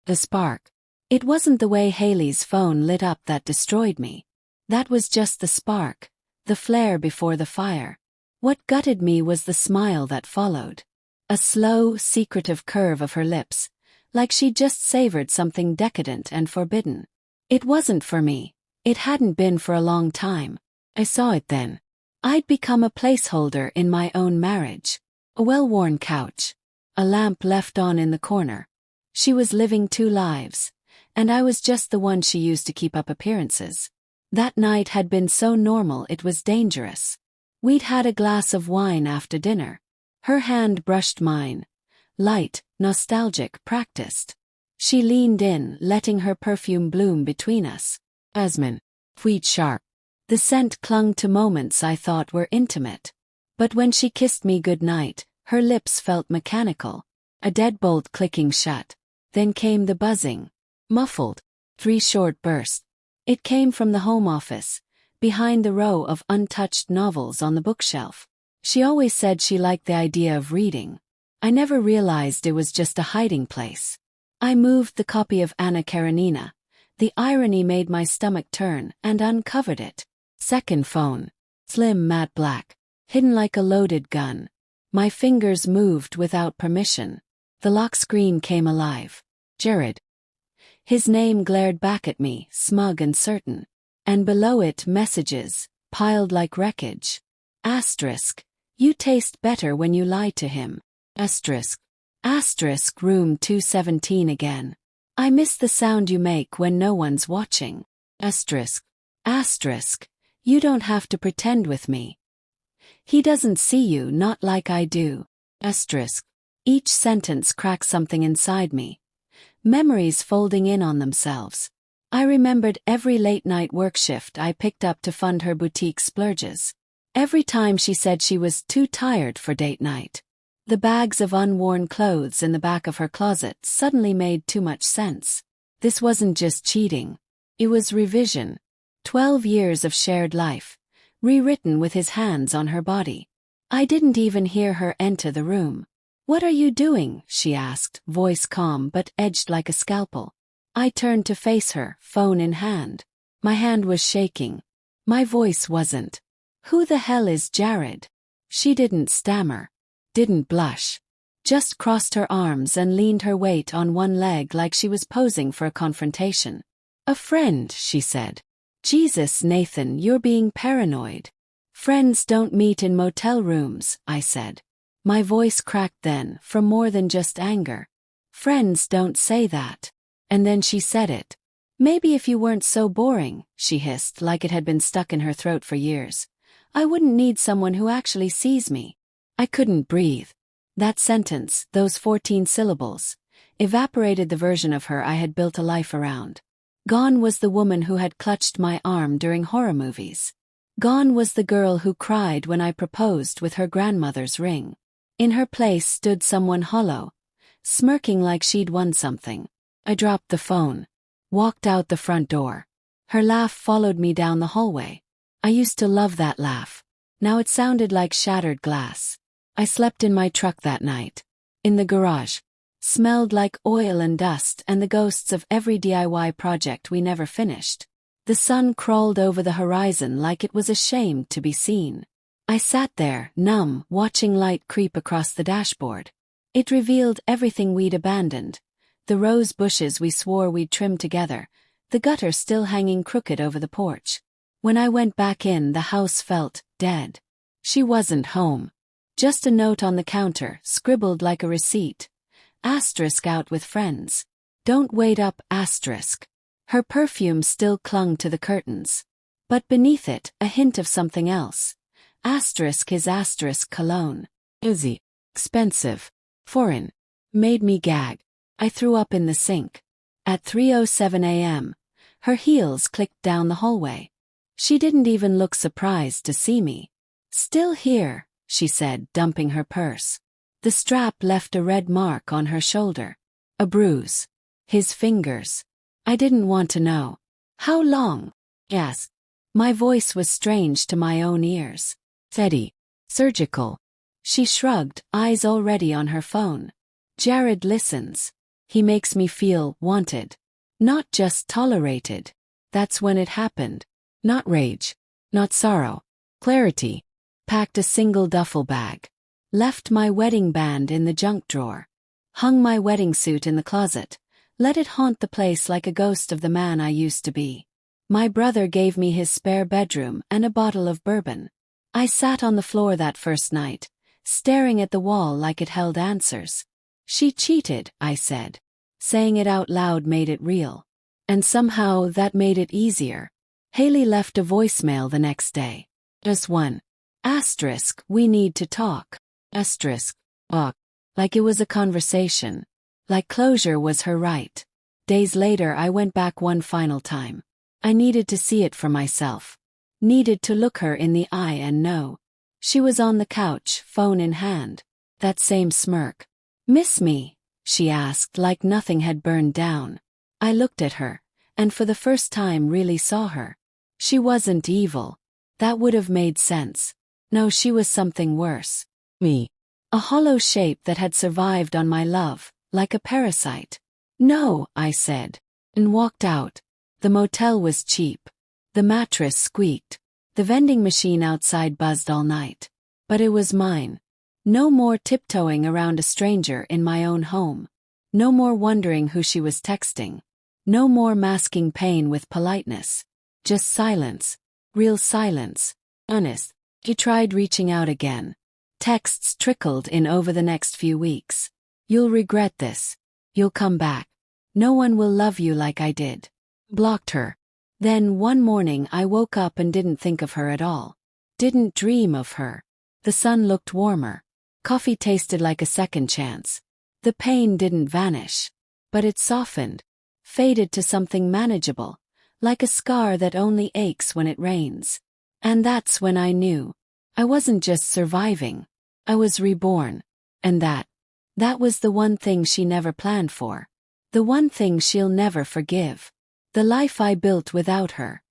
The spark. It wasn't the way Haley's phone lit up that destroyed me. That was just the spark, the flare before the fire. What gutted me was the smile that followed. A slow, secretive curve of her lips, like she'd just savored something decadent and forbidden. It wasn't for me. It hadn't been for a long time. I saw it then. I'd become a placeholder in my own marriage. A well-worn couch. A lamp left on in the corner. She was living two lives, and I was just the one she used to keep up appearances. That night had been so normal it was dangerous. We'd had a glass of wine after dinner. Her hand brushed mine. Light, nostalgic, practiced. She leaned in, letting her perfume bloom between us. Jasmine. Wheat sharp. The scent clung to moments I thought were intimate. But when she kissed me goodnight, her lips felt mechanical. A deadbolt clicking shut. Then came the buzzing. Muffled. 3 short bursts. It came from the home office, behind the row of untouched novels on the bookshelf. She always said she liked the idea of reading. I never realized it was just a hiding place. I moved the copy of Anna Karenina. The irony made my stomach turn, and uncovered it. Second phone. Slim matte black. Hidden like a loaded gun. My fingers moved without permission. The lock screen came alive. Jared. His name glared back at me, smug and certain. And below it messages, piled like wreckage. Asterisk. You taste better when you lie to him. Asterisk. Asterisk room 217 again. I miss the sound you make when no one's watching. Asterisk. Asterisk. You don't have to pretend with me. He doesn't see you, not like I do. Asterisk. Each sentence cracks something inside me. Memories folding in on themselves. I remembered every late-night work shift I picked up to fund her boutique splurges. Every time she said she was too tired for date night. The bags of unworn clothes in the back of her closet suddenly made too much sense. This wasn't just cheating. It was revision. 12 years of shared life, rewritten with his hands on her body. I didn't even hear her enter the room. "What are you doing?" she asked, voice calm but edged like a scalpel. I turned to face her, phone in hand. My hand was shaking. My voice wasn't. "Who the hell is Jared?" She didn't stammer. Didn't blush. Just crossed her arms and leaned her weight on one leg like she was posing for a confrontation. "A friend," she said. "Jesus, Nathan, you're being paranoid." "Friends don't meet in motel rooms," I said. My voice cracked then, from more than just anger. "Friends don't say that." And then she said it. "Maybe if you weren't so boring," she hissed like it had been stuck in her throat for years, "I wouldn't need someone who actually sees me." I couldn't breathe. That sentence, those 14 syllables, evaporated the version of her I had built a life around. Gone was the woman who had clutched my arm during horror movies. Gone was the girl who cried when I proposed with her grandmother's ring. In her place stood someone hollow, smirking like she'd won something. I dropped the phone. Walked out the front door. Her laugh followed me down the hallway. I used to love that laugh. Now it sounded like shattered glass. I slept in my truck that night. In the garage. Smelled like oil and dust and the ghosts of every DIY project we never finished. The sun crawled over the horizon like it was ashamed to be seen. I sat there, numb, watching light creep across the dashboard. It revealed everything we'd abandoned. The rose bushes we swore we'd trim together, the gutter still hanging crooked over the porch. When I went back in, the house felt dead. She wasn't home. Just a note on the counter, scribbled like a receipt. Asterisk out with friends. Don't wait up, asterisk. Her perfume still clung to the curtains. But beneath it, a hint of something else. Asterisk his asterisk cologne. Easy. Expensive. Foreign. Made me gag. I threw up in the sink. At 3:07 a.m., her heels clicked down the hallway. She didn't even look surprised to see me. "Still here," she said, dumping her purse. The strap left a red mark on her shoulder. A bruise. His fingers. I didn't want to know. "How long?" I asked. My voice was strange to my own ears. "Steady. Surgical." She shrugged, eyes already on her phone. "Jared listens. He makes me feel wanted. Not just tolerated. That's when it happened. Not rage. Not sorrow. Clarity. Packed a single duffel bag. Left my wedding band in the junk drawer. Hung my wedding suit in the closet. Let it haunt the place like a ghost of the man I used to be. My brother gave me his spare bedroom and a bottle of bourbon. I sat on the floor that first night, staring at the wall like it held answers. She cheated, I said. Saying it out loud made it real. And somehow that made it easier. Haley left a voicemail the next day. Just one. Asterisk, we need to talk. Asterisk, like it was a conversation. Like closure was her right. Days later I went back one final time. I needed to see it for myself. Needed to look her in the eye and know. She was on the couch, phone in hand. That same smirk. Miss me? She asked like nothing had burned down. I looked at her, and for the first time really saw her. She wasn't evil. That would have made sense. No, she was something worse. Me. A hollow shape that had survived on my love, like a parasite. No, I said. And walked out. The motel was cheap. The mattress squeaked. The vending machine outside buzzed all night. But it was mine. No more tiptoeing around a stranger in my own home. No more wondering who she was texting. No more masking pain with politeness. Just silence. Real silence. Honest. He tried reaching out again. Texts trickled in over the next few weeks. You'll regret this. You'll come back. No one will love you like I did. Blocked her. Then one morning I woke up and didn't think of her at all. Didn't dream of her. The sun looked warmer. Coffee tasted like a second chance. The pain didn't vanish. But it softened. Faded to something manageable. Like a scar that only aches when it rains. And that's when I knew. I wasn't just surviving. I was reborn. And that was the one thing she never planned for. The one thing she'll never forgive. The life I built without her.